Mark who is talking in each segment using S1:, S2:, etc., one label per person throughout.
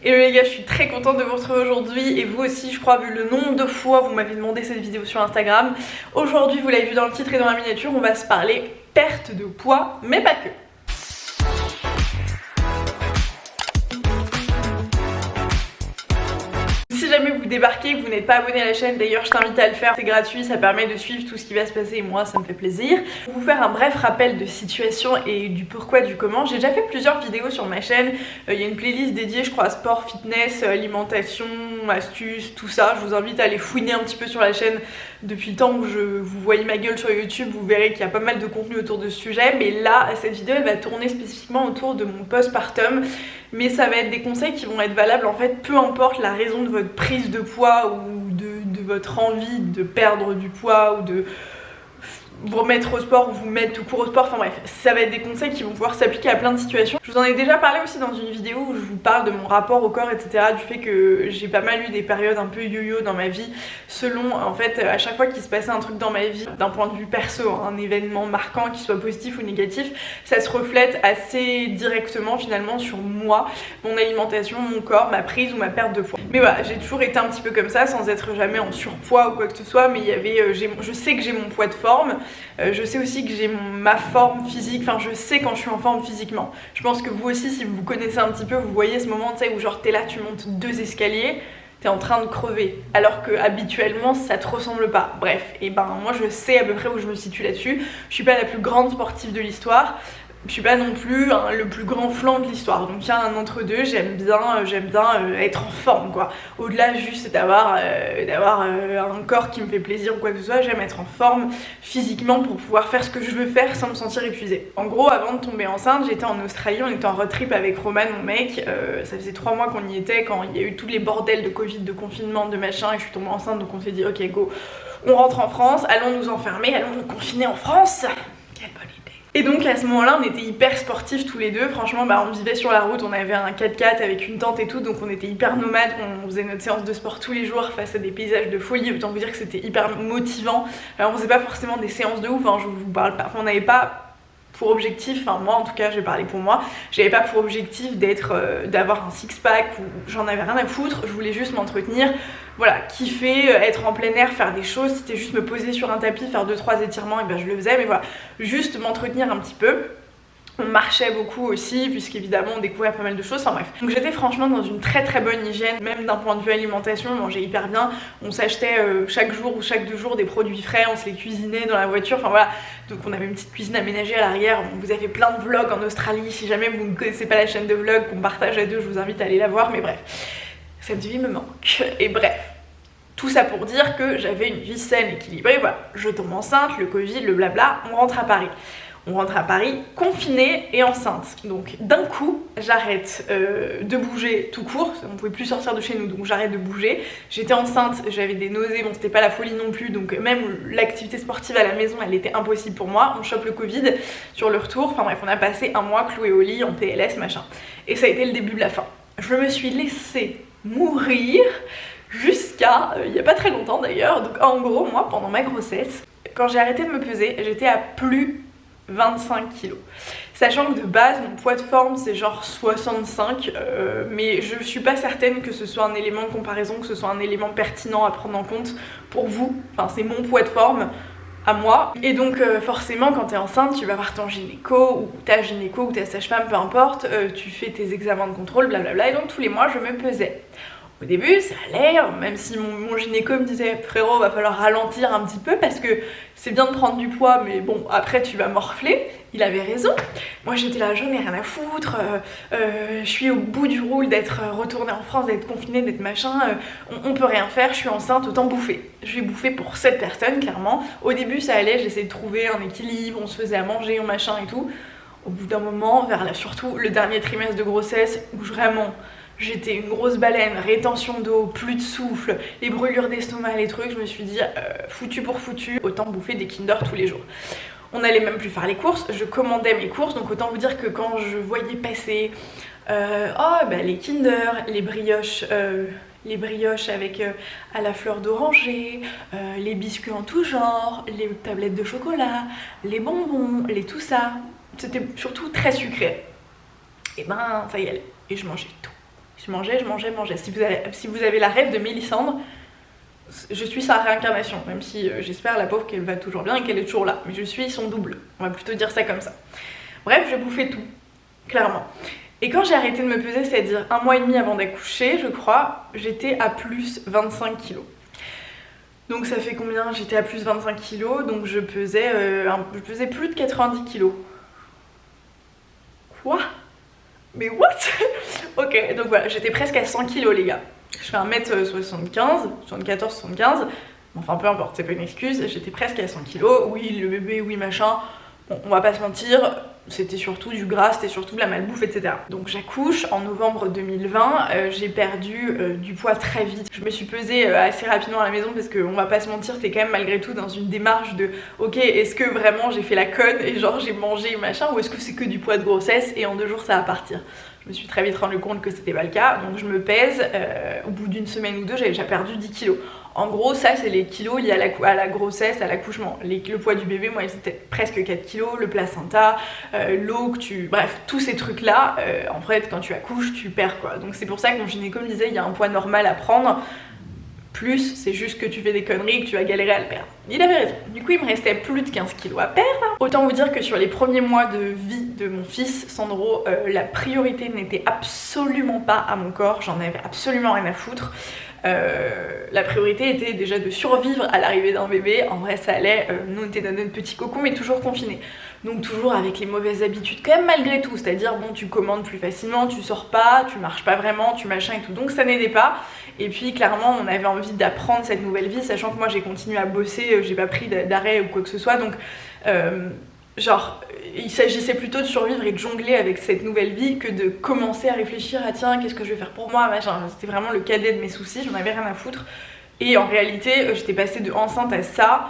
S1: Et les gars, je suis très contente de vous retrouver aujourd'hui et vous aussi, je crois, vu le nombre de fois vous m'avez demandé cette vidéo sur Instagram. Aujourd'hui, vous l'avez vu dans le titre et dans la miniature, on va se parler perte de poids, mais pas que. Si jamais vous débarquez, que vous n'êtes pas abonné à la chaîne, d'ailleurs je t'invite à le faire, c'est gratuit, ça permet de suivre tout ce qui va se passer et moi ça me fait plaisir. Pour vous faire un bref rappel de situation et du pourquoi, du comment, j'ai déjà fait plusieurs vidéos sur ma chaîne, il y a une playlist dédiée je crois à sport, fitness, alimentation, astuces, tout ça. Je vous invite à aller fouiner un petit peu sur la chaîne depuis le temps où vous voyez ma gueule sur YouTube, vous verrez qu'il y a pas mal de contenu autour de ce sujet, mais là cette vidéo elle va tourner spécifiquement autour de mon postpartum. Mais ça va être des conseils qui vont être valables en fait peu importe la raison de votre prise de poids ou de votre envie de perdre du poids ou de vous remettre au sport ou vous mettre tout court au sport, enfin bref, ça va être des conseils qui vont pouvoir s'appliquer à plein de situations. Je vous en ai déjà parlé aussi dans une vidéo où je vous parle de mon rapport au corps, etc. Du fait que j'ai pas mal eu des périodes un peu yo-yo dans ma vie, selon en fait à chaque fois qu'il se passait un truc dans ma vie, d'un point de vue perso, un événement marquant, qu'il soit positif ou négatif, ça se reflète assez directement finalement sur moi, mon alimentation, mon corps, ma prise ou ma perte de poids. Mais voilà, j'ai toujours été un petit peu comme ça, sans être jamais en surpoids ou quoi que ce soit, mais il y avait, je sais que j'ai mon poids de forme. Je sais aussi que j'ai ma forme physique, enfin je sais quand je suis en forme physiquement. Je pense que vous aussi, si vous vous connaissez un petit peu, vous voyez ce moment, tu sais, où genre t'es là, tu montes 2 escaliers, t'es en train de crever, alors que habituellement ça te ressemble pas. Bref, et ben moi je sais à peu près où je me situe là-dessus. Je suis pas la plus grande sportive de l'histoire. Je suis pas non plus le plus grand flanc de l'histoire, donc il y a un entre-deux. J'aime bien être en forme quoi. Au-delà juste d'avoir un corps qui me fait plaisir ou quoi que ce soit, j'aime être en forme physiquement pour pouvoir faire ce que je veux faire sans me sentir épuisée. En gros, avant de tomber enceinte, j'étais en Australie, on était en road trip avec Roman, mon mec. Ça faisait 3 mois qu'on y était quand il y a eu tous les bordels de Covid, de confinement, de machin, et je suis tombée enceinte, donc on s'est dit ok go, on rentre en France, allons nous enfermer, allons nous confiner en France. Quelle bonne idée. Et donc à ce moment-là, on était hyper sportifs tous les deux. Franchement, on vivait sur la route, on avait un 4x4 avec une tente et tout, donc on était hyper nomades. On faisait notre séance de sport tous les jours face à des paysages de folie. Autant vous dire que c'était hyper motivant. Alors on faisait pas forcément des séances de ouf, hein, je vous parle pas. On n'avait pas pour objectif, enfin moi en tout cas, j'ai parlé pour moi, j'avais pas pour objectif d'avoir un six-pack ou j'en avais rien à foutre. Je voulais juste m'entretenir, voilà, kiffer, être en plein air, faire des choses. C'était juste me poser sur un tapis, faire 2-3 étirements, et ben je le faisais, mais voilà, juste m'entretenir un petit peu. On marchait beaucoup aussi, puisqu'évidemment on découvrait pas mal de choses, enfin bref. Donc j'étais franchement dans une très très bonne hygiène, même d'un point de vue alimentation, on mangeait hyper bien. On s'achetait chaque jour ou chaque 2 jours des produits frais, on se les cuisinait dans la voiture, enfin voilà. Donc on avait une petite cuisine aménagée à l'arrière. On vous a fait plein de vlogs en Australie, si jamais vous ne connaissez pas la chaîne de vlogs qu'on partage à 2, je vous invite à aller la voir, mais bref. Cette vie me manque, et bref. Tout ça pour dire que j'avais une vie saine, équilibrée, voilà. Je tombe enceinte, le Covid, le blabla, on rentre à Paris. On rentre à Paris confinée et enceinte. Donc d'un coup, j'arrête de bouger tout court. On pouvait plus sortir de chez nous, donc j'arrête de bouger. J'étais enceinte, j'avais des nausées, bon c'était pas la folie non plus, donc même l'activité sportive à la maison, elle était impossible pour moi. On chope le Covid sur le retour. Enfin bref, on a passé un mois cloué au lit, en PLS, machin. Et ça a été le début de la fin. Je me suis laissée mourir jusqu'à il y a pas très longtemps d'ailleurs. Donc en gros, moi, pendant ma grossesse, quand j'ai arrêté de me peser, j'étais à plus 25 kilos. Sachant que de base, mon poids de forme c'est genre 65, mais je suis pas certaine que ce soit un élément de comparaison, que ce soit un élément pertinent à prendre en compte pour vous. Enfin, c'est mon poids de forme à moi. Et donc forcément quand t'es enceinte, tu vas voir ton gynéco ou ta gynéco ou ta sage-femme, peu importe, tu fais tes examens de contrôle, blablabla, et donc tous les mois je me pesais. Au début ça allait, même si mon gynéco me disait frérot va falloir ralentir un petit peu parce que c'est bien de prendre du poids mais bon après tu vas morfler. Il avait raison. Moi j'étais là, j'en ai rien à foutre, je suis au bout du roule d'être retournée en France, d'être confinée, d'être machin, on peut rien faire, je suis enceinte, autant bouffer. Je vais bouffer pour 7 personnes clairement. Au début ça allait, j'essayais de trouver un équilibre, on se faisait à manger, on machin et tout. Au bout d'un moment, surtout le dernier trimestre de grossesse où vraiment j'étais une grosse baleine, rétention d'eau, plus de souffle, les brûlures d'estomac, les trucs, je me suis dit foutu pour foutu, autant bouffer des Kinder tous les jours. On n'allait même plus faire les courses, je commandais mes courses, donc autant vous dire que quand je voyais passer les Kinder, les brioches avec à la fleur d'oranger, les biscuits en tout genre, les tablettes de chocolat, les bonbons, les tout ça, c'était surtout très sucré. Et ben ça y est, et je mangeais tout. Je mangeais. Si vous avez la rêve de Mélisandre, je suis sa réincarnation, même si j'espère la pauvre qu'elle va toujours bien et qu'elle est toujours là. Mais je suis son double, on va plutôt dire ça comme ça. Bref, je bouffais tout, clairement. Et quand j'ai arrêté de me peser, c'est-à-dire 1 mois et demi avant d'accoucher, je crois, j'étais à plus 25 kilos. Donc ça fait combien? J'étais à plus 25 kilos, donc je pesais plus de 90 kilos. Quoi? Mais what? Ok, donc voilà, j'étais presque à 100 kilos les gars. Je fais 1m75, 74-75, enfin peu importe, c'est pas une excuse, j'étais presque à 100 kilos, oui le bébé, oui machin, bon, on va pas se mentir, c'était surtout du gras, c'était surtout de la malbouffe, etc. Donc j'accouche en novembre 2020, j'ai perdu du poids très vite. Je me suis pesée assez rapidement à la maison parce qu'on va pas se mentir, t'es quand même malgré tout dans une démarche de ok, est-ce que vraiment j'ai fait la conne et genre j'ai mangé machin, ou est-ce que c'est que du poids de grossesse et en 2 jours ça va partir? Je me suis très vite rendu compte que c'était pas le cas, donc je me pèse, au bout d'une semaine ou 2 j'avais déjà perdu 10 kilos. En gros ça c'est les kilos liés à la grossesse, à l'accouchement. Le poids du bébé, moi c'était presque 4 kilos, le placenta, l'eau que tu... Bref, tous ces trucs là, en fait quand tu accouches tu perds quoi. Donc c'est pour ça que mon gynéco me disait il y a un poids normal à prendre, plus c'est juste que tu fais des conneries et que tu vas galérer à le perdre. Il avait raison. Du coup il me restait plus de 15 kilos à perdre. Autant vous dire que sur les premiers mois de vie de mon fils Sandro, la priorité n'était absolument pas à mon corps, j'en avais absolument rien à foutre. La priorité était déjà de survivre à l'arrivée d'un bébé. En vrai ça allait, nous on était dans notre petit cocon mais toujours confinés. Donc toujours avec les mauvaises habitudes quand même malgré tout, c'est-à-dire bon tu commandes plus facilement, tu sors pas, tu marches pas vraiment, tu machin et tout, donc ça n'aidait pas. Et puis clairement on avait envie d'apprendre cette nouvelle vie, sachant que moi j'ai continué à bosser, j'ai pas pris d'arrêt ou quoi que ce soit, donc genre il s'agissait plutôt de survivre et de jongler avec cette nouvelle vie que de commencer à réfléchir à tiens qu'est-ce que je vais faire pour moi, machin. C'était vraiment le cadet de mes soucis, j'en avais rien à foutre. Et en réalité j'étais passée de enceinte à ça.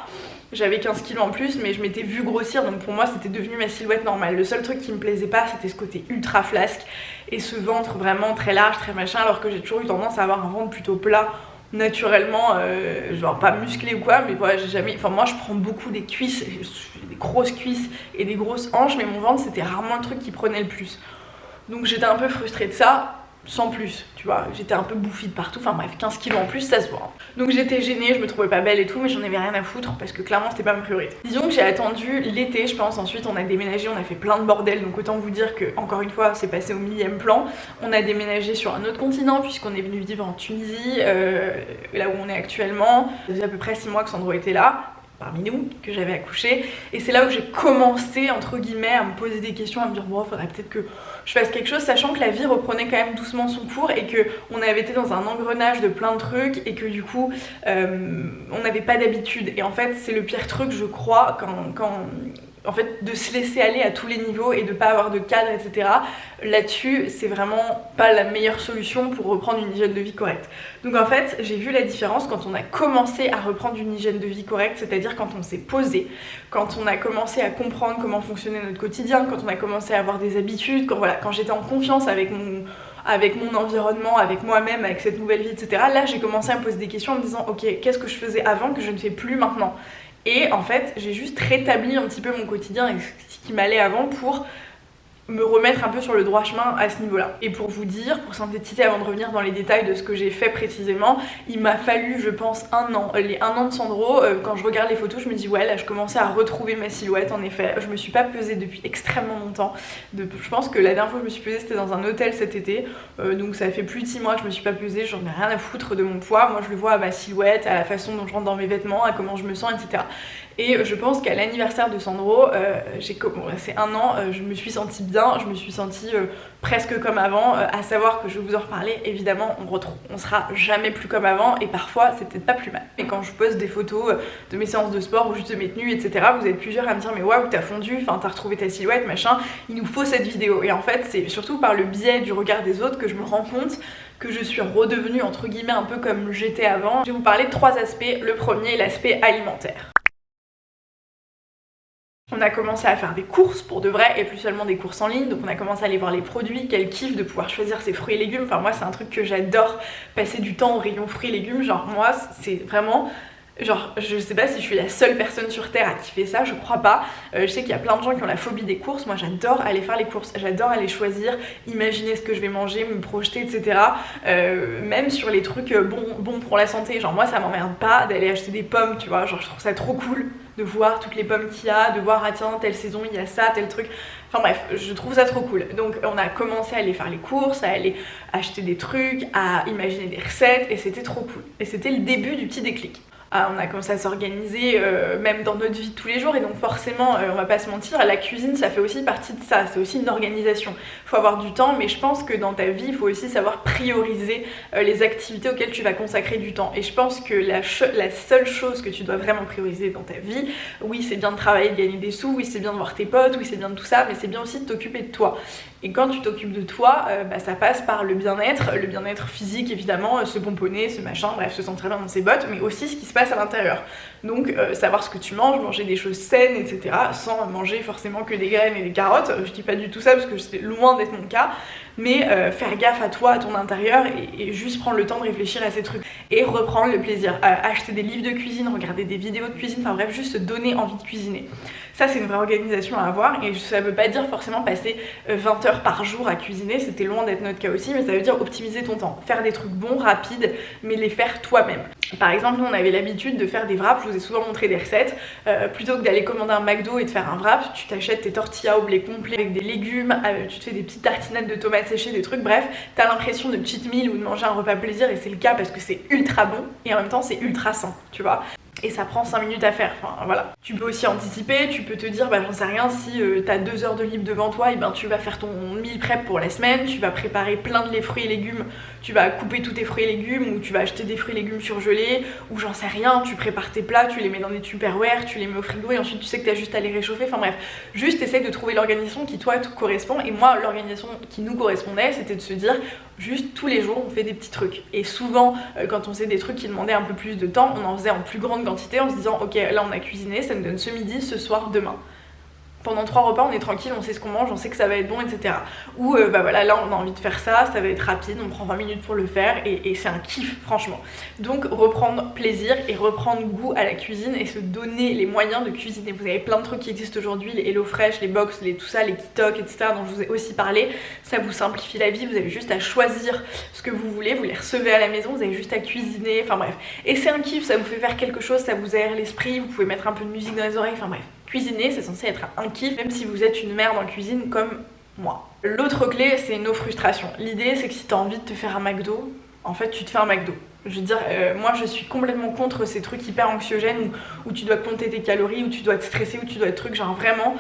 S1: J'avais 15 kilos en plus mais je m'étais vue grossir, donc pour moi c'était devenu ma silhouette normale. Le seul truc qui me plaisait pas c'était ce côté ultra flasque et ce ventre vraiment très large, très machin, alors que j'ai toujours eu tendance à avoir un ventre plutôt plat naturellement, genre pas musclé ou quoi, mais voilà, j'ai jamais... Enfin moi je prends beaucoup des cuisses, j'ai des grosses cuisses et des grosses hanches, mais mon ventre c'était rarement le truc qui prenait le plus. Donc j'étais un peu frustrée de ça, sans plus, tu vois, j'étais un peu bouffie de partout, enfin bref, 15 kilos en plus, ça se voit. Donc j'étais gênée, je me trouvais pas belle et tout, mais j'en avais rien à foutre parce que clairement c'était pas ma priorité. Disons que j'ai attendu l'été, je pense, ensuite on a déménagé, on a fait plein de bordel, donc autant vous dire que, encore une fois, c'est passé au 1000e plan. On a déménagé sur un autre continent puisqu'on est venu vivre en Tunisie, là où on est actuellement. Ça faisait à peu près 6 mois que Sandro était là, parmi nous, que j'avais accouché, et c'est là où j'ai commencé entre guillemets à me poser des questions, à me dire bon faudrait peut-être que je fasse quelque chose, sachant que la vie reprenait quand même doucement son cours et que on avait été dans un engrenage de plein de trucs et que du coup on n'avait pas d'habitude. Et en fait c'est le pire truc je crois quand en fait de se laisser aller à tous les niveaux et de pas avoir de cadre, etc. Là-dessus c'est vraiment pas la meilleure solution pour reprendre une hygiène de vie correcte. Donc en fait j'ai vu la différence quand on a commencé à reprendre une hygiène de vie correcte, c'est-à-dire quand on s'est posé, quand on a commencé à comprendre comment fonctionnait notre quotidien, quand on a commencé à avoir des habitudes, quand j'étais en confiance avec mon environnement, avec moi-même, avec cette nouvelle vie, etc. Là j'ai commencé à me poser des questions en me disant ok, qu'est-ce que je faisais avant que je ne fais plus maintenant? Et en fait j'ai juste rétabli un petit peu mon quotidien et ce qui m'allait avant pour me remettre un peu sur le droit chemin à ce niveau là. Et pour vous dire, pour synthétiser avant de revenir dans les détails de ce que j'ai fait précisément, il m'a fallu je pense 1 an, les 1 an de Sandro, quand je regarde les photos je me dis ouais là je commençais à retrouver ma silhouette. En effet je me suis pas pesée depuis extrêmement longtemps, je pense que la dernière fois que je me suis pesée c'était dans un hôtel cet été, donc ça fait plus de 6 mois que je me suis pas pesée, j'en ai rien à foutre de mon poids, moi je le vois à ma silhouette, à la façon dont je rentre dans mes vêtements, à comment je me sens, etc. Et je pense qu'à l'anniversaire de Sandro, c'est 1 an, je me suis sentie bien, je me suis sentie presque comme avant, à savoir que je vais vous en reparler, évidemment on sera jamais plus comme avant et parfois c'est peut-être pas plus mal. Et quand je poste des photos de mes séances de sport ou juste de mes tenues, etc., vous êtes plusieurs à me dire mais waouh t'as fondu, enfin t'as retrouvé ta silhouette, machin, il nous faut cette vidéo. Et en fait c'est surtout par le biais du regard des autres que je me rends compte que je suis redevenue entre guillemets un peu comme j'étais avant. Je vais vous parler de 3 aspects. Le premier, l'aspect alimentaire. On a commencé à faire des courses pour de vrai et plus seulement des courses en ligne, donc on a commencé à aller voir les produits, quel kiff de pouvoir choisir ses fruits et légumes. Enfin moi c'est un truc que j'adore, passer du temps au rayon fruits et légumes, genre moi c'est vraiment Genre, je sais pas si je suis la seule personne sur terre à kiffer ça, je crois pas. Je sais qu'il y a plein de gens qui ont la phobie des courses. Moi j'adore aller faire les courses, j'adore aller choisir, imaginer ce que je vais manger, me projeter, etc. Même sur les trucs bons pour la santé. Genre moi ça m'emmerde pas d'aller acheter des pommes, tu vois. Genre je trouve ça trop cool de voir toutes les pommes qu'il y a, de voir ah tiens telle saison il y a ça, tel truc. Enfin bref, je trouve ça trop cool. Donc on a commencé à aller faire les courses, à aller acheter des trucs, à imaginer des recettes et c'était trop cool. Et c'était le début du petit déclic. On a commencé à s'organiser même dans notre vie de tous les jours et donc forcément on va pas se mentir, la cuisine ça fait aussi partie de ça, c'est aussi une organisation. Il faut avoir du temps mais je pense que dans ta vie il faut aussi savoir prioriser les activités auxquelles tu vas consacrer du temps et je pense que la seule chose que tu dois vraiment prioriser dans ta vie, oui c'est bien de travailler, de gagner des sous, oui c'est bien de voir tes potes, oui c'est bien de tout ça mais c'est bien aussi de t'occuper de toi. Et quand tu t'occupes de toi, ça passe par le bien-être physique évidemment, se pomponner, ce machin, bref, se sentir bien dans ses bottes, mais aussi ce qui se passe à l'intérieur. Donc savoir ce que tu manges, manger des choses saines, etc. sans manger forcément que des graines et des carottes. Je dis pas du tout ça parce que c'est loin d'être mon cas, mais faire gaffe à toi, à ton intérieur et juste prendre le temps de réfléchir à ces trucs. Et reprendre le plaisir, acheter des livres de cuisine, regarder des vidéos de cuisine, enfin bref, juste se donner envie de cuisiner. Ça c'est une vraie organisation à avoir et ça veut pas dire forcément passer 20 heures par jour à cuisiner, c'était loin d'être notre cas aussi, mais ça veut dire optimiser ton temps, faire des trucs bons, rapides, mais les faire toi-même. Par exemple, nous on avait l'habitude de faire des wraps, je vous ai souvent montré des recettes, plutôt que d'aller commander un McDo et de faire un wrap, tu t'achètes tes tortillas au blé complet avec des légumes, tu te fais des petites tartinettes de tomates séchées, des trucs, bref, t'as l'impression de cheat meal ou de manger un repas plaisir et c'est le cas parce que c'est ultra bon et en même temps c'est ultra sain, tu vois. Et ça prend 5 minutes à faire, enfin voilà. Tu peux aussi anticiper, tu peux te dire, bah j'en sais rien, si t'as 2 heures de libre devant toi, et ben tu vas faire ton meal prep pour la semaine, tu vas préparer plein de fruits et légumes, tu vas couper tous tes fruits et légumes, ou tu vas acheter des fruits et légumes surgelés, ou j'en sais rien, tu prépares tes plats, tu les mets dans des tupperware, tu les mets au frigo, et ensuite tu sais que t'as juste à les réchauffer, enfin bref. Juste essaye de trouver l'organisation qui toi te correspond, et moi l'organisation qui nous correspondait, c'était de se dire, juste tous les jours on fait des petits trucs. Et souvent, quand on faisait des trucs qui demandaient un peu plus de temps, on en faisait en plus grande quantité en se disant ok là on a cuisiné, ça nous donne ce midi, ce soir, demain. Pendant 3 repas on est tranquille, on sait ce qu'on mange, on sait que ça va être bon, etc. Ou bah voilà, là on a envie de faire ça, ça va être rapide, on prend 20 minutes pour le faire et c'est un kiff franchement. Donc reprendre plaisir et reprendre goût à la cuisine et se donner les moyens de cuisiner. Vous avez plein de trucs qui existent aujourd'hui, les HelloFresh, les Box, tout ça, les Kitok, etc. dont je vous ai aussi parlé. Ça vous simplifie la vie, vous avez juste à choisir ce que vous voulez, vous les recevez à la maison, vous avez juste à cuisiner, enfin bref. Et c'est un kiff, ça vous fait faire quelque chose, ça vous aère l'esprit, vous pouvez mettre un peu de musique dans les oreilles, enfin bref. Cuisiner, c'est censé être un kiff, même si vous êtes une merde en cuisine comme moi. L'autre clé, c'est nos frustrations. L'idée, c'est que si t'as envie de te faire un McDo, en fait, tu te fais un McDo. Je veux dire, moi, je suis complètement contre ces trucs hyper anxiogènes où tu dois compter tes calories, où tu dois te stresser, où tu dois être truc, genre vraiment...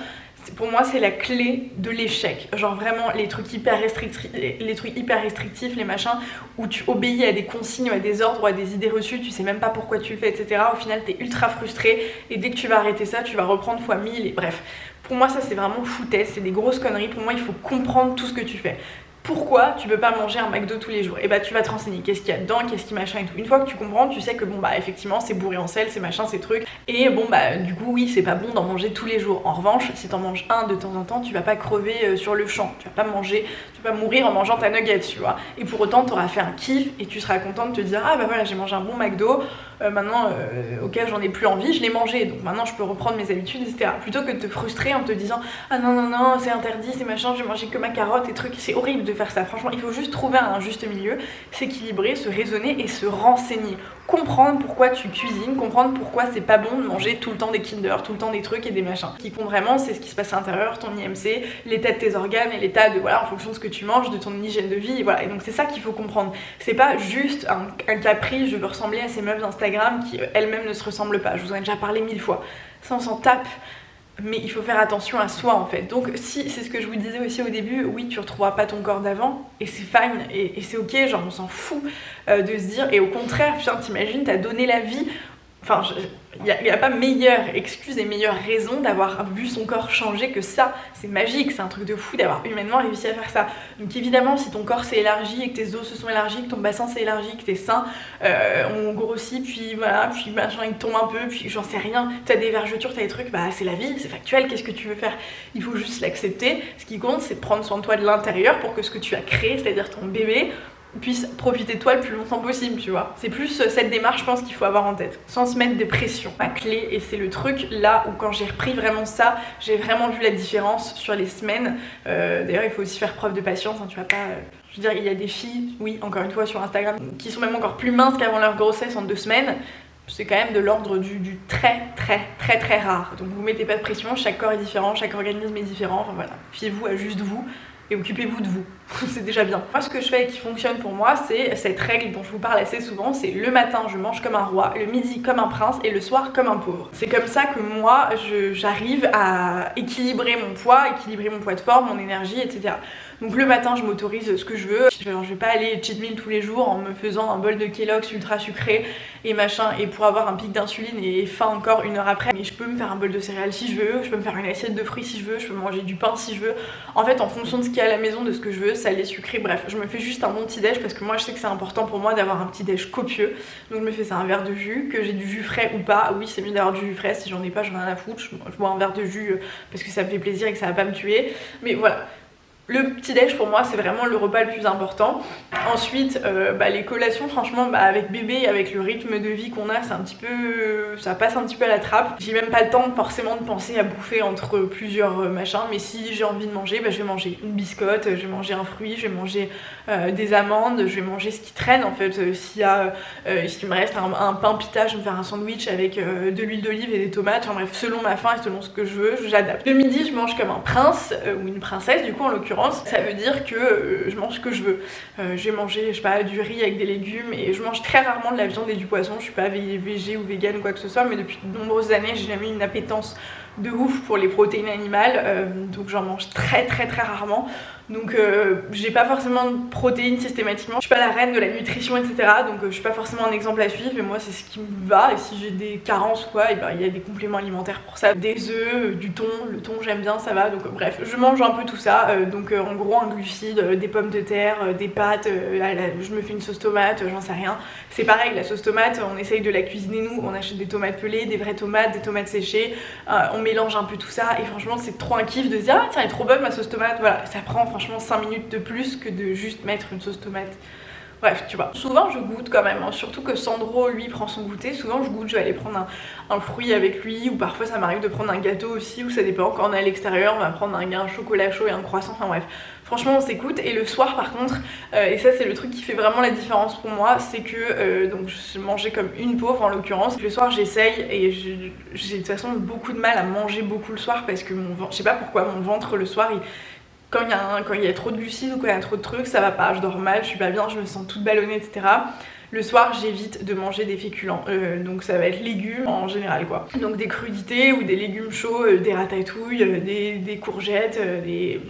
S1: Pour moi c'est la clé de l'échec, genre vraiment les trucs hyper restrictifs, les machins où tu obéis à des consignes, à des ordres, à des idées reçues, tu sais même pas pourquoi tu le fais, etc. Au final t'es ultra frustré et dès que tu vas arrêter ça tu vas reprendre fois 1000 et bref. Pour moi ça c'est vraiment foutaise, c'est des grosses conneries, pour moi il faut comprendre tout ce que tu fais. Pourquoi tu peux pas manger un McDo tous les jours? Et bah tu vas te renseigner, qu'est-ce qu'il y a dedans, qu'est-ce qui machin et tout. Une fois que tu comprends, tu sais que bon bah effectivement c'est bourré en sel, c'est machin, c'est trucs. Et bon bah du coup oui c'est pas bon d'en manger tous les jours. En revanche, si t'en manges un de temps en temps, tu vas pas crever sur le champ. Tu vas pas manger, tu vas pas mourir en mangeant ta nugget, tu vois. Et pour autant t'auras fait un kiff et tu seras content de te dire ah bah voilà j'ai mangé un bon McDo, maintenant auquel j'en ai plus envie, je l'ai mangé, donc maintenant je peux reprendre mes habitudes, etc. Plutôt que de te frustrer en te disant ah non non non c'est interdit, c'est machin, j'ai mangé que ma carotte et trucs, c'est horrible de faire ça. Franchement il faut juste trouver un juste milieu, s'équilibrer, se raisonner et se renseigner. Comprendre pourquoi tu cuisines, comprendre pourquoi c'est pas bon de manger tout le temps des Kinder, tout le temps des trucs et des machins. Ce qui compte vraiment, c'est ce qui se passe à l'intérieur, ton IMC, l'état de tes organes et l'état de, voilà, en fonction de ce que tu manges, de ton hygiène de vie, et voilà. Et donc c'est ça qu'il faut comprendre. C'est pas juste un caprice, je veux ressembler à ces meufs d'Instagram qui elles-mêmes ne se ressemblent pas. Je vous en ai déjà parlé 1000 fois. Ça on s'en tape. Mais il faut faire attention à soi en fait. Donc si c'est ce que je vous disais aussi au début, oui tu retrouveras pas ton corps d'avant et c'est fine et c'est ok, genre on s'en fout de se dire, et au contraire, putain t'imagines t'as donné la vie, enfin il n'y a pas meilleure excuse et meilleure raison d'avoir vu son corps changer que ça. C'est magique, c'est un truc de fou d'avoir humainement réussi à faire ça. Donc évidemment si ton corps s'est élargi et que tes os se sont élargis, que ton bassin s'est élargi, que tes seins ont grossi, puis voilà, puis machin il tombe un peu, puis j'en sais rien, t'as des vergetures, t'as des trucs, bah c'est la vie, c'est factuel, qu'est-ce que tu veux faire? Il faut juste l'accepter. Ce qui compte c'est de prendre soin de toi de l'intérieur pour que ce que tu as créé, c'est-à-dire ton bébé, puissent profiter de toi le plus longtemps possible, tu vois. C'est plus cette démarche, je pense, qu'il faut avoir en tête, sans se mettre des pressions. Ma clé, et c'est le truc là où quand j'ai repris vraiment ça, j'ai vraiment vu la différence sur les semaines. D'ailleurs, il faut aussi faire preuve de patience, hein, tu vas pas... Je veux dire, il y a des filles, oui, encore une fois sur Instagram, qui sont même encore plus minces qu'avant leur grossesse en 2 semaines. C'est quand même de l'ordre du très rare. Donc vous mettez pas de pression, chaque corps est différent, chaque organisme est différent, enfin voilà. Fiez-vous à juste vous et occupez-vous de vous, c'est déjà bien. Moi ce que je fais et qui fonctionne pour moi, c'est cette règle dont je vous parle assez souvent, c'est le matin je mange comme un roi, le midi comme un prince et le soir comme un pauvre. C'est comme ça que moi j'arrive à équilibrer mon poids de forme, mon énergie, etc. Donc le matin je m'autorise ce que je veux, je vais pas aller cheat meal tous les jours en me faisant un bol de Kellogg's ultra sucré et machin et pour avoir un pic d'insuline et faim encore 1 heure après. Mais je peux me faire un bol de céréales si je veux, je peux me faire une assiette de fruits si je veux, je peux manger du pain si je veux. En fait en fonction de ce qu'il y a à la maison, de ce que je veux, salé, sucré, bref, je me fais juste un bon petit déj parce que moi je sais que c'est important pour moi d'avoir un petit déj copieux. Donc je me fais ça, un verre de jus, que j'ai du jus frais ou pas. Oui c'est mieux d'avoir du jus frais, si j'en ai pas j'en ai rien à foutre, je bois un verre de jus parce que ça me fait plaisir et que ça va pas me tuer. Mais voilà. Le petit déj pour moi c'est vraiment le repas le plus important. Ensuite les collations franchement avec bébé, avec le rythme de vie qu'on a, c'est un petit peu... ça passe un petit peu à la trappe. J'ai même pas le temps forcément de penser à bouffer entre plusieurs machins, mais si j'ai envie de manger, je vais manger une biscotte, je vais manger un fruit, je vais manger des amandes, je vais manger ce qui traîne en fait. S'il me reste un pain pita, je vais me faire un sandwich avec de l'huile d'olive et des tomates, enfin bref, selon ma faim et selon ce que je veux, j'adapte. Le midi je mange comme un prince ou une princesse du coup en l'occurrence. Ça veut dire que je mange ce que je veux. Je vais manger, je sais pas, du riz avec des légumes et je mange très rarement de la viande et du poisson. Je suis pas végé ou vegan ou quoi que ce soit, mais depuis de nombreuses années, j'ai jamais eu une appétence de ouf pour les protéines animales, donc j'en mange très rarement. Donc j'ai pas forcément de protéines systématiquement, je suis pas la reine de la nutrition etc, donc je suis pas forcément un exemple à suivre, mais moi c'est ce qui me va, et si j'ai des carences ou quoi, et il y a des compléments alimentaires pour ça, des œufs, du thon, le thon j'aime bien, ça va, donc bref, je mange un peu tout ça, donc en gros un glucide, des pommes de terre, des pâtes, je me fais une sauce tomate, j'en sais rien. C'est pareil, la sauce tomate, on essaye de la cuisiner nous, on achète des tomates pelées, des vraies tomates, des tomates séchées, on mélange un peu tout ça, et franchement c'est trop un kiff de se dire ah tiens elle est trop bonne ma sauce tomate, voilà, ça prend franchement 5 minutes de plus que de juste mettre une sauce tomate. Bref, tu vois. Souvent je goûte quand même, hein. Surtout que Sandro lui prend son goûter, souvent je goûte, je vais aller prendre un fruit avec lui, ou parfois ça m'arrive de prendre un gâteau aussi, ou ça dépend quand on est à l'extérieur, on va prendre un chocolat chaud et un croissant, enfin bref. Franchement on s'écoute, et le soir par contre, et ça c'est le truc qui fait vraiment la différence pour moi, c'est que donc je mangeais comme une pauvre en l'occurrence. Le soir j'essaye, et j'ai de toute façon beaucoup de mal à manger beaucoup le soir parce que mon ventre, je sais pas pourquoi, mon ventre le soir quand il y a trop de glucides ou quand il y a trop de trucs, ça va pas, je dors mal, je suis pas bien, je me sens toute ballonnée, etc. Le soir j'évite de manger des féculents, donc ça va être légumes en général quoi. Donc des crudités ou des légumes chauds, des ratatouilles, des courgettes, des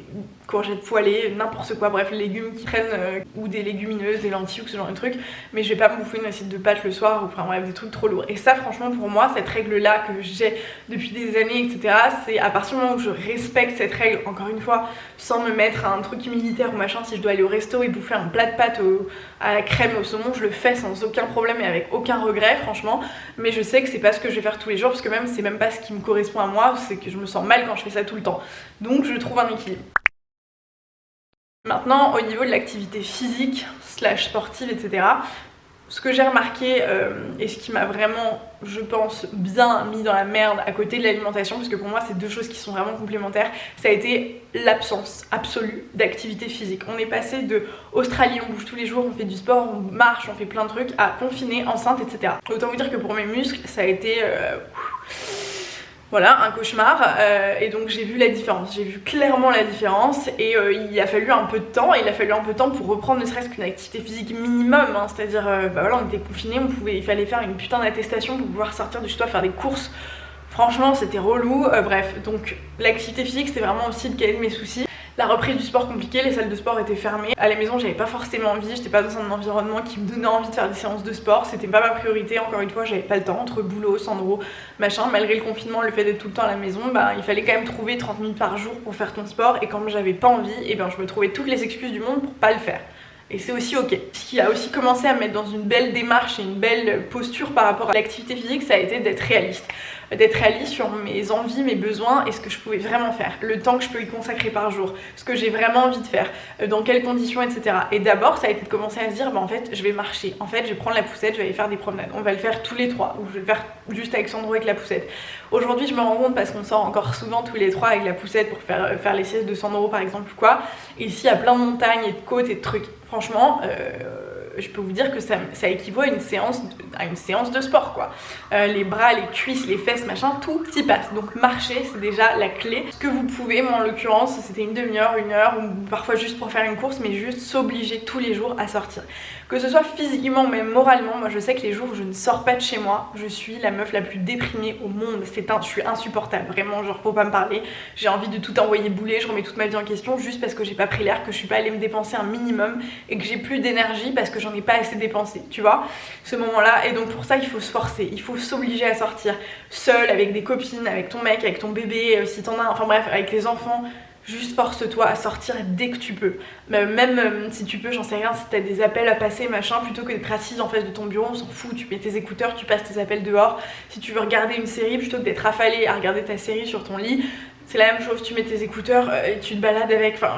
S1: courgettes poêlées, n'importe quoi, bref, les légumes qui traînent, ou des légumineuses, des lentilles ou ce genre de trucs, mais je vais pas me bouffer une assiette de pâtes le soir, ou enfin bref, des trucs trop lourds. Et ça franchement pour moi, cette règle là que j'ai depuis des années etc, c'est à partir du moment où je respecte cette règle, encore une fois, sans me mettre un truc militaire ou machin, si je dois aller au resto et bouffer un plat de pâtes à la crème au saumon, je le fais sans aucun problème et avec aucun regret franchement, mais je sais que c'est pas ce que je vais faire tous les jours, parce que même c'est même pas ce qui me correspond à moi, c'est que je me sens mal quand je fais ça tout le temps, donc je trouve un équilibre. Maintenant au niveau de l'activité physique slash sportive etc, ce que j'ai remarqué et ce qui m'a vraiment, je pense, bien mis dans la merde à côté de l'alimentation, parce que pour moi c'est deux choses qui sont vraiment complémentaires, ça a été l'absence absolue d'activité physique. On est passé de Australie, on bouge tous les jours, on fait du sport, on marche, on fait plein de trucs, à confiné, enceinte, etc. Autant vous dire que pour mes muscles ça a été... voilà, un cauchemar, et donc j'ai vu la différence, j'ai vu clairement la différence, et il a fallu un peu de temps, pour reprendre ne serait-ce qu'une activité physique minimum, hein, c'est-à-dire, voilà, on était confinés, il fallait faire une putain d'attestation pour pouvoir sortir de chez toi faire des courses, franchement c'était relou, bref, donc l'activité physique c'était vraiment aussi le cahier de mes soucis. La reprise du sport compliquée, les salles de sport étaient fermées. À la maison, j'avais pas forcément envie, j'étais pas dans un environnement qui me donnait envie de faire des séances de sport. C'était pas ma priorité, encore une fois, j'avais pas le temps entre boulot, Sandro, machin. Malgré le confinement, le fait d'être tout le temps à la maison, il fallait quand même trouver 30 minutes par jour pour faire ton sport. Et quand j'avais pas envie, et je me trouvais toutes les excuses du monde pour pas le faire. Et c'est aussi ok. Ce qui a aussi commencé à me mettre dans une belle démarche et une belle posture par rapport à l'activité physique, ça a été d'être réaliste. D'être réaliste sur mes envies, mes besoins et ce que je pouvais vraiment faire, le temps que je peux y consacrer par jour, ce que j'ai vraiment envie de faire, dans quelles conditions, etc. Et d'abord, ça a été de commencer à se dire, bah en fait, je vais marcher, en fait, je vais prendre la poussette, je vais aller faire des promenades. On va le faire tous les trois, ou je vais le faire juste avec Sandro avec la poussette. Aujourd'hui, je me rends compte parce qu'on sort encore souvent tous les trois avec la poussette pour faire les siestes de Sandro par exemple, quoi. Et ici, il y a plein de montagnes et de côtes et de trucs. Franchement, je peux vous dire que ça équivaut à une séance de sport, quoi. Les bras, les cuisses, les fesses, machin, tout s'y passe. Donc marcher, c'est déjà la clé. Ce que vous pouvez, moi en l'occurrence, c'était une demi-heure, une heure, ou parfois juste pour faire une course, mais juste s'obliger tous les jours à sortir. Que ce soit physiquement ou même moralement, moi je sais que les jours où je ne sors pas de chez moi, je suis la meuf la plus déprimée au monde. Je suis insupportable, vraiment, genre faut pas me parler. J'ai envie de tout envoyer bouler, je remets toute ma vie en question juste parce que j'ai pas pris l'air, que je suis pas allée me dépenser un minimum et que j'ai plus d'énergie parce que j'en ai pas assez dépensé, tu vois, ce moment-là. Et donc pour ça, il faut se forcer, il faut s'obliger à sortir seule, avec des copines, avec ton mec, avec ton bébé, si t'en as, enfin bref, avec les enfants. Juste force-toi à sortir dès que tu peux. Même si tu peux, j'en sais rien, si t'as des appels à passer, machin, plutôt que d'être assise en face de ton bureau, on s'en fout, tu mets tes écouteurs, tu passes tes appels dehors. Si tu veux regarder une série, plutôt que d'être affalée à regarder ta série sur ton lit, c'est la même chose, tu mets tes écouteurs et tu te balades avec, enfin,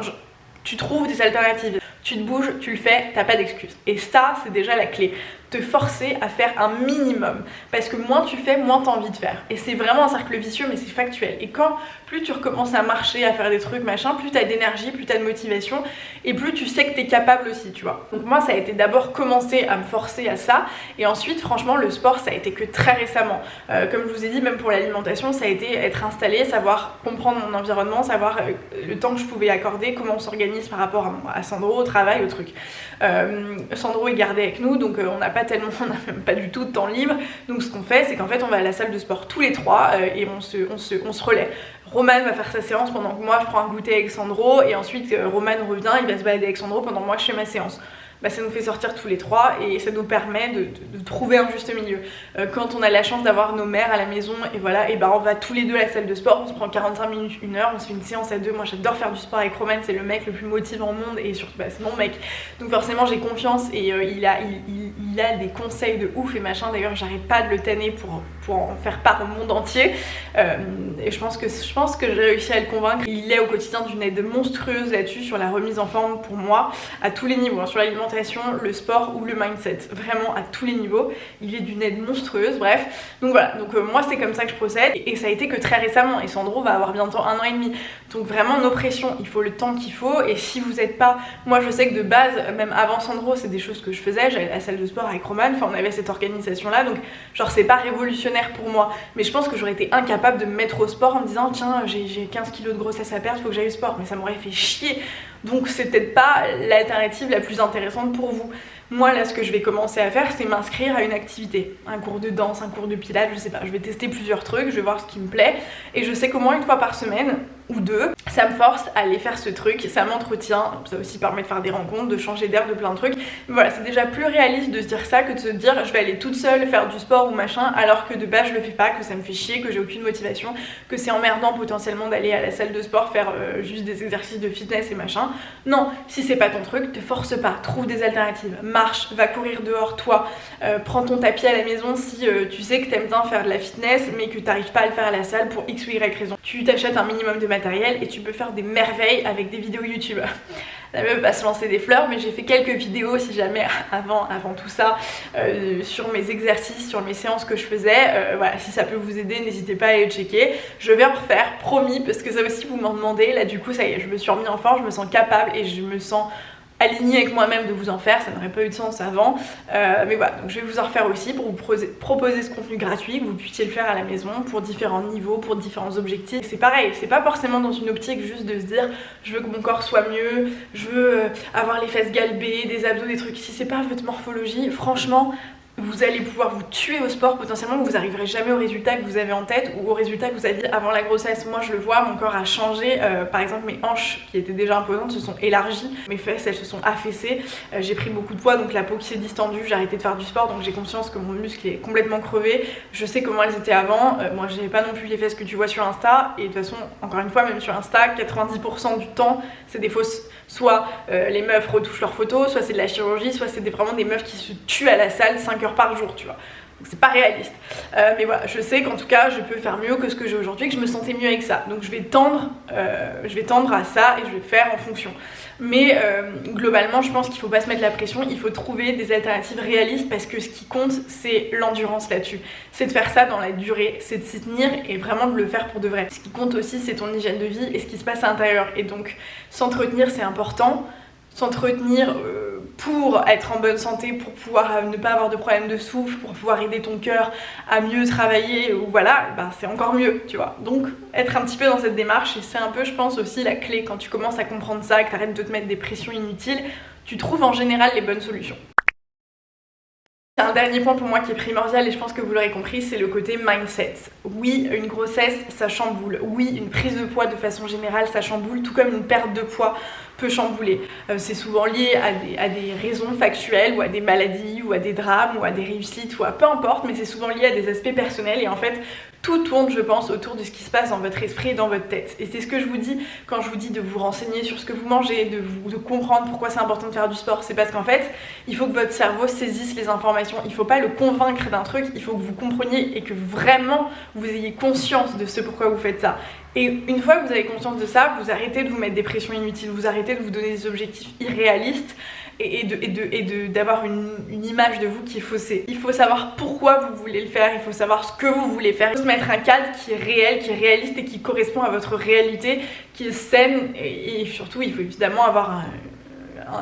S1: tu trouves des alternatives. Tu te bouges, tu le fais, t'as pas d'excuses. Et ça, c'est déjà la clé. Te forcer à faire un minimum. Parce que moins tu fais, moins t'as envie de faire. Et c'est vraiment un cercle vicieux, mais c'est factuel. Et quand plus tu recommences à marcher, à faire des trucs, machin, plus t'as d'énergie, plus t'as de motivation, et plus tu sais que t'es capable aussi, tu vois. Donc moi, ça a été d'abord commencer à me forcer à ça. Et ensuite, franchement, le sport, ça a été que très récemment. Comme je vous ai dit, même pour l'alimentation, ça a été être installé, savoir comprendre mon environnement, savoir le temps que je pouvais accorder, comment on s'organise par rapport à Sandro, au travail, au truc. Sandro est gardé avec nous, donc on n'a même pas du tout de temps libre. Donc ce qu'on fait, c'est qu'en fait on va à la salle de sport tous les trois et on se relaie. Roman va faire sa séance pendant que moi je prends un goûter avec Sandro, et ensuite Roman revient, il va se balader avec Sandro pendant que moi je fais ma séance. Bah, ça nous fait sortir tous les trois et ça nous permet de trouver un juste milieu. Quand on a la chance d'avoir nos mères à la maison, et voilà, et bah on va tous les deux à la salle de sport, on se prend 45 minutes, 1 heure, on se fait une séance à deux. Moi j'adore faire du sport avec Roman, c'est le mec le plus motivant au monde et surtout bah, c'est mon mec. Donc forcément j'ai confiance et il a des conseils de ouf et machin. D'ailleurs j'arrête pas de le tanner pour en faire part au monde entier. Et je pense que j'ai réussi à le convaincre. Il est au quotidien d'une aide monstrueuse là-dessus, sur la remise en forme pour moi, à tous les niveaux, hein, sur l'alimentation, le sport ou le mindset, vraiment à tous les niveaux. Il est d'une aide monstrueuse, bref. Donc voilà, donc moi c'est comme ça que je procède et ça a été que très récemment, et Sandro va avoir bientôt 1 an et demi. Donc vraiment nos pressions, il faut le temps qu'il faut. Et si vous n'êtes pas, moi je sais que de base, même avant Sandro, c'est des choses que je faisais, j'allais à la salle de sport avec Roman, enfin on avait cette organisation là, donc genre c'est pas révolutionnaire pour moi, mais je pense que j'aurais été incapable de me mettre au sport en me disant tiens j'ai 15 kilos de grossesse à perdre, faut que j'aille au sport, mais ça m'aurait fait chier. Donc c'est peut-être pas l'alternative la plus intéressante pour vous. Moi là ce que je vais commencer à faire, c'est m'inscrire à une activité, un cours de danse, un cours de pilates, je sais pas, je vais tester plusieurs trucs, je vais voir ce qui me plaît, et je sais qu'au moins 1 fois par semaine ou 2, ça me force à aller faire ce truc, ça m'entretient, ça aussi permet de faire des rencontres, de changer d'air, de plein de trucs. Mais voilà, c'est déjà plus réaliste de se dire ça que de se dire je vais aller toute seule faire du sport ou machin, alors que de base je le fais pas, que ça me fait chier, que j'ai aucune motivation, que c'est emmerdant potentiellement d'aller à la salle de sport faire juste des exercices de fitness et machin. Non, si c'est pas ton truc, te force pas, trouve des alternatives, marche, va courir dehors toi, prends ton tapis à la maison si tu sais que t'aimes bien faire de la fitness mais que t'arrives pas à le faire à la salle pour x ou y raison. Tu t'achètes un minimum de matériel et tu peux faire des merveilles avec des vidéos YouTube. La meuf va se lancer des fleurs, mais j'ai fait quelques vidéos si jamais avant tout ça sur mes exercices, sur mes séances que je faisais. Voilà, si ça peut vous aider, n'hésitez pas à aller checker. Je vais en refaire, promis, parce que ça aussi vous m'en demandez. Là du coup ça y est, je me suis remis en forme, je me sens capable et je me sens alignée avec moi-même de vous en faire, ça n'aurait pas eu de sens avant, mais voilà, donc je vais vous en refaire aussi pour vous proposer ce contenu gratuit, que vous puissiez le faire à la maison pour différents niveaux, pour différents objectifs. C'est pareil, c'est pas forcément dans une optique juste de se dire je veux que mon corps soit mieux, je veux avoir les fesses galbées, des abdos, des trucs. Si c'est pas votre morphologie, franchement vous allez pouvoir vous tuer au sport potentiellement, vous n'arriverez jamais au résultat que vous avez en tête ou au résultat que vous aviez avant la grossesse. Moi je le vois, mon corps a changé, par exemple mes hanches qui étaient déjà imposantes se sont élargies, mes fesses elles se sont affaissées, j'ai pris beaucoup de poids donc la peau qui s'est distendue, j'ai arrêté de faire du sport donc j'ai conscience que mon muscle est complètement crevé, je sais comment elles étaient avant, moi j'avais pas non plus les fesses que tu vois sur Insta et de toute façon encore une fois même sur Insta 90% du temps c'est des fausses Soit les meufs retouchent leurs photos, soit c'est de la chirurgie, soit c'est vraiment des meufs qui se tuent à la salle 5 heures par jour, tu vois. Donc c'est pas réaliste. Mais voilà, je sais qu'en tout cas je peux faire mieux que ce que j'ai aujourd'hui, que je me sentais mieux avec ça. Donc je vais tendre à ça et je vais faire en fonction. Mais globalement je pense qu'il faut pas se mettre la pression, il faut trouver des alternatives réalistes parce que ce qui compte c'est l'endurance là-dessus. C'est de faire ça dans la durée, c'est de s'y tenir et vraiment de le faire pour de vrai. Ce qui compte aussi c'est ton hygiène de vie et ce qui se passe à l'intérieur. Et donc s'entretenir c'est important, s'entretenir pour être en bonne santé, pour pouvoir ne pas avoir de problème de souffle, pour pouvoir aider ton cœur à mieux travailler, ou voilà, ben c'est encore mieux, tu vois. Donc être un petit peu dans cette démarche, et c'est un peu je pense aussi la clé quand tu commences à comprendre ça, que tu arrêtes de te mettre des pressions inutiles, tu trouves en général les bonnes solutions. Un dernier point pour moi qui est primordial et je pense que vous l'aurez compris, c'est le côté mindset. Oui, une grossesse ça chamboule, oui, une prise de poids de façon générale ça chamboule, tout comme une perte de poids peut chambouler. C'est souvent lié à des raisons factuelles ou à des maladies ou à des drames ou à des réussites ou à peu importe, mais c'est souvent lié à des aspects personnels et en fait tout tourne je pense autour de ce qui se passe dans votre esprit et dans votre tête. Et c'est ce que je vous dis quand je vous dis de vous renseigner sur ce que vous mangez, de comprendre pourquoi c'est important de faire du sport. C'est parce qu'en fait il faut que votre cerveau saisisse les informations, il faut pas le convaincre d'un truc, il faut que vous compreniez et que vraiment vous ayez conscience de ce pourquoi vous faites ça. Et une fois que vous avez conscience de ça, vous arrêtez de vous mettre des pressions inutiles, vous arrêtez de vous donner des objectifs irréalistes et d'avoir une image de vous qui est faussée. Il faut savoir pourquoi vous voulez le faire, il faut savoir ce que vous voulez faire. Il faut se mettre un cadre qui est réel, qui est réaliste et qui correspond à votre réalité, qui est saine et surtout il faut évidemment avoir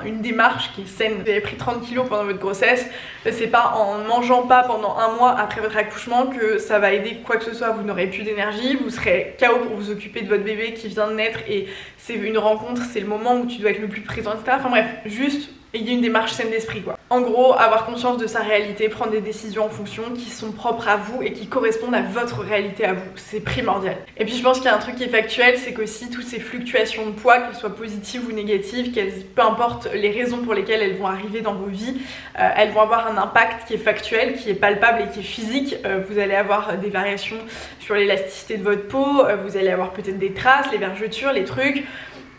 S1: une démarche qui est saine. Vous avez pris 30 kilos pendant votre grossesse, c'est pas en mangeant pas pendant un mois après votre accouchement que ça va aider quoi que ce soit. Vous n'aurez plus d'énergie, vous serez KO pour vous occuper de votre bébé qui vient de naître et c'est une rencontre, c'est le moment où tu dois être le plus présent, etc. Enfin bref, juste ayez une démarche saine d'esprit quoi. En gros, avoir conscience de sa réalité, prendre des décisions en fonction qui sont propres à vous et qui correspondent à votre réalité à vous, c'est primordial. Et puis je pense qu'il y a un truc qui est factuel, c'est qu'aussi toutes ces fluctuations de poids, qu'elles soient positives ou négatives, peu importe les raisons pour lesquelles elles vont arriver dans vos vies, elles vont avoir un impact qui est factuel, qui est palpable et qui est physique. Vous allez avoir des variations sur l'élasticité de votre peau, vous allez avoir peut-être des traces, les vergetures, les trucs,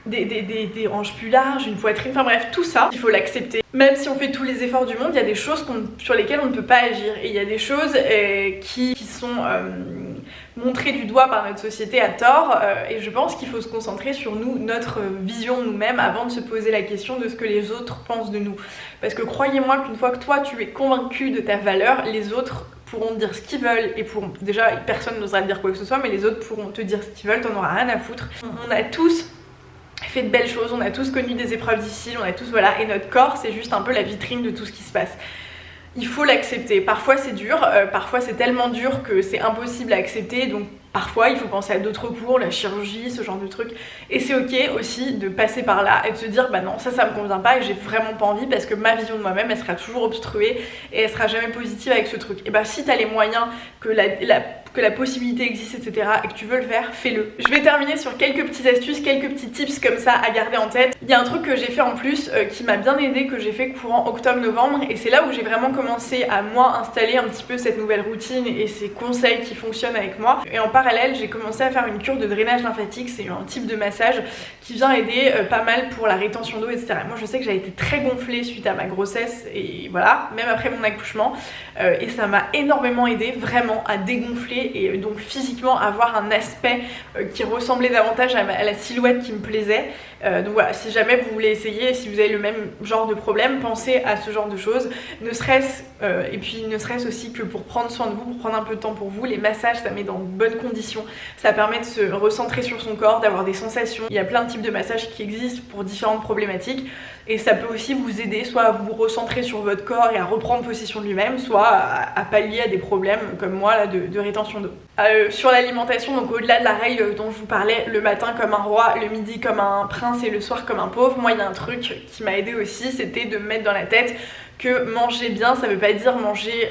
S1: des hanches plus larges, une poitrine, enfin bref, tout ça, il faut l'accepter. Même si on fait tous les efforts du monde, il y a des choses sur lesquelles on ne peut pas agir. Et il y a des choses qui sont montrées du doigt par notre société à tort. Et je pense qu'il faut se concentrer sur nous, notre vision de nous-mêmes, avant de se poser la question de ce que les autres pensent de nous. Parce que croyez-moi qu'une fois que toi tu es convaincu de ta valeur, les autres pourront te dire ce qu'ils veulent et déjà personne n'osera te dire quoi que ce soit, mais les autres pourront te dire ce qu'ils veulent, t'en auras rien à foutre. On a tous fait de belles choses, on a tous connu des épreuves difficiles, on a tous voilà, et notre corps c'est juste un peu la vitrine de tout ce qui se passe. Il faut l'accepter, parfois c'est dur, parfois c'est tellement dur que c'est impossible à accepter, donc parfois il faut penser à d'autres cours, la chirurgie, ce genre de trucs, et c'est ok aussi de passer par là et de se dire bah non ça me convient pas et j'ai vraiment pas envie parce que ma vision de moi-même elle sera toujours obstruée et elle sera jamais positive avec ce truc. Et bah si t'as les moyens, que la possibilité existe etc et que tu veux le faire, fais-le. Je vais terminer sur quelques petites astuces, quelques petits tips comme ça à garder en tête. Il y a un truc que j'ai fait en plus qui m'a bien aidé, que j'ai fait courant octobre-novembre et c'est là où j'ai vraiment commencé à moi installer un petit peu cette nouvelle routine et ces conseils qui fonctionnent avec moi. Et en parallèle j'ai commencé à faire une cure de drainage lymphatique, c'est un type de massage qui vient aider pas mal pour la rétention d'eau etc. Moi je sais que j'avais été très gonflée suite à ma grossesse et voilà, même après mon accouchement et ça m'a énormément aidé vraiment à dégonfler et donc physiquement avoir un aspect qui ressemblait davantage à la silhouette qui me plaisait. Donc voilà, si jamais vous voulez essayer, si vous avez le même genre de problème, pensez à ce genre de choses, ne serait-ce et puis ne serait-ce aussi que pour prendre soin de vous, pour prendre un peu de temps pour vous. Les massages ça met dans de bonnes conditions, ça permet de se recentrer sur son corps, d'avoir des sensations. Il y a plein de types de massages qui existent pour différentes problématiques et ça peut aussi vous aider soit à vous recentrer sur votre corps et à reprendre possession de lui-même, soit à pallier à des problèmes comme moi là de rétention d'eau. Sur l'alimentation, donc au-delà de la règle dont je vous parlais, le matin comme un roi, le midi comme un prince et le soir comme un pauvre, moi il y a un truc qui m'a aidé aussi, c'était de me mettre dans la tête que manger bien ça veut pas dire manger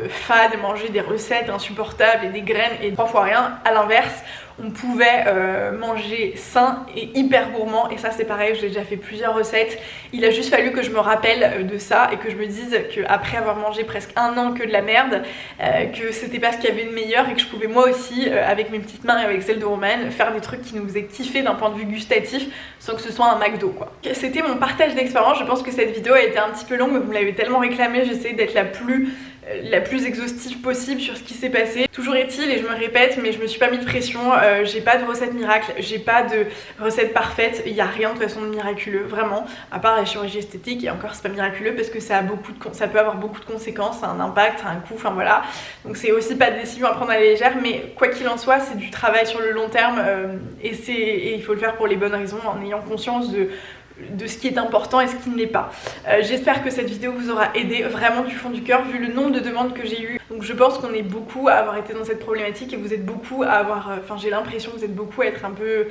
S1: fade, manger des recettes insupportables et des graines et 3 fois rien. À l'inverse, on pouvait manger sain et hyper gourmand, et ça c'est pareil, j'ai déjà fait plusieurs recettes. Il a juste fallu que je me rappelle de ça et que je me dise qu'après avoir mangé presque un an que de la merde, que c'était pas ce qu'il y avait de meilleur et que je pouvais moi aussi, avec mes petites mains et avec celles de Romaine, faire des trucs qui nous faisaient kiffer d'un point de vue gustatif sans que ce soit un McDo quoi. C'était mon partage d'expérience, je pense que cette vidéo a été un petit peu longue mais vous me l'avez tellement réclamé, j'essaie d'être la plus exhaustive possible sur ce qui s'est passé. Toujours est-il, et je me répète, mais je me suis pas mis de pression, j'ai pas de recette miracle, j'ai pas de recette parfaite, il y a rien de toute façon de miraculeux, vraiment, à part la chirurgie esthétique, et encore c'est pas miraculeux parce que ça peut avoir beaucoup de conséquences, ça a un impact, ça a un coût, enfin voilà. Donc c'est aussi pas des décisions à prendre à la légère, mais quoi qu'il en soit, c'est du travail sur le long terme, et il faut le faire pour les bonnes raisons, en ayant conscience de ce qui est important et ce qui ne l'est pas. J'espère que cette vidéo vous aura aidé vraiment du fond du cœur vu le nombre de demandes que j'ai eues. Donc je pense qu'on est beaucoup à avoir été dans cette problématique et vous êtes beaucoup à avoir, enfin j'ai l'impression que vous êtes beaucoup à être un peu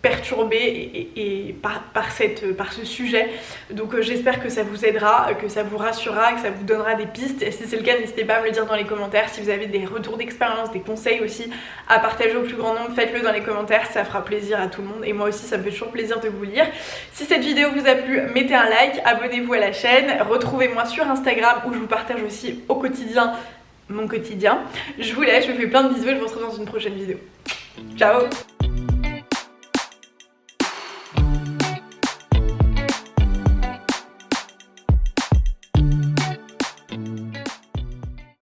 S1: perturbés par ce sujet. Donc j'espère que ça vous aidera, que ça vous rassurera, que ça vous donnera des pistes. Et si c'est le cas, n'hésitez pas à me le dire dans les commentaires. Si vous avez des retours d'expérience, des conseils aussi à partager au plus grand nombre, faites-le dans les commentaires, ça fera plaisir à tout le monde. Et moi aussi ça me fait toujours plaisir de vous lire. Si cette vidéo vous a plu, mettez un like, abonnez-vous à la chaîne, retrouvez-moi sur Instagram où je vous partage aussi au quotidien mon quotidien. Je vous laisse, je vous fais plein de bisous et je vous retrouve dans une prochaine vidéo. Ciao!